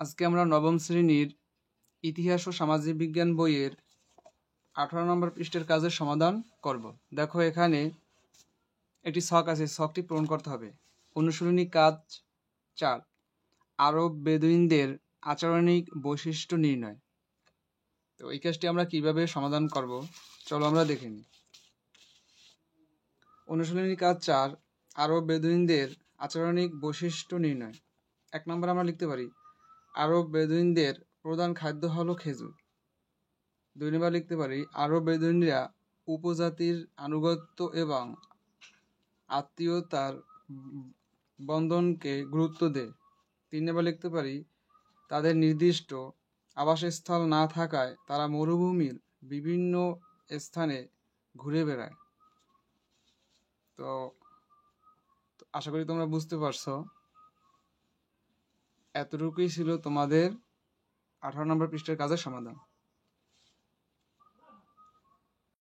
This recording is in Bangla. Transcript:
আজকে আমরা নবম শ্রেণীর ইতিহাস ও সামাজিক বিজ্ঞান বইয়ের 18 নম্বর পৃষ্ঠের কাজের সমাধান করব। দেখো এখানে একটি ছক আছে, ছকটি পূরণ করতে হবে। অনুশীলনী কাজ 4, আরব বেদুইনদের আচরণিক বৈশিষ্ট্য নির্ণয়। তো এই কাজটি আমরা কিভাবে সমাধান করব চলো আমরা দেখে নিই। অনুশীলনী কাজ 4, আরব বেদুইনদের আচরণিক বৈশিষ্ট্য নির্ণয়। 1 নম্বর আমরা লিখতে পারি আরব বেদুইনদের প্রধান খাদ্য হলো খেজুর। 2 নম্বর লিখতে পারি আরব বেদুইনরা উপজাতির আনুগত্য এবং আত্মীয়তার বন্ধনকে গুরুত্ব দেয়। 3 নম্বর লিখতে পারি তাদের নির্দিষ্ট আবাসস্থল না থাকায় তারা মরুভূমির বিভিন্ন স্থানে ঘুরে বেড়ায়। তো আশা করি তোমরা বুঝতে পারছো। এতটুকুই ছিল তোমাদের 18 নম্বর পৃষ্ঠার কাজের সমাধান।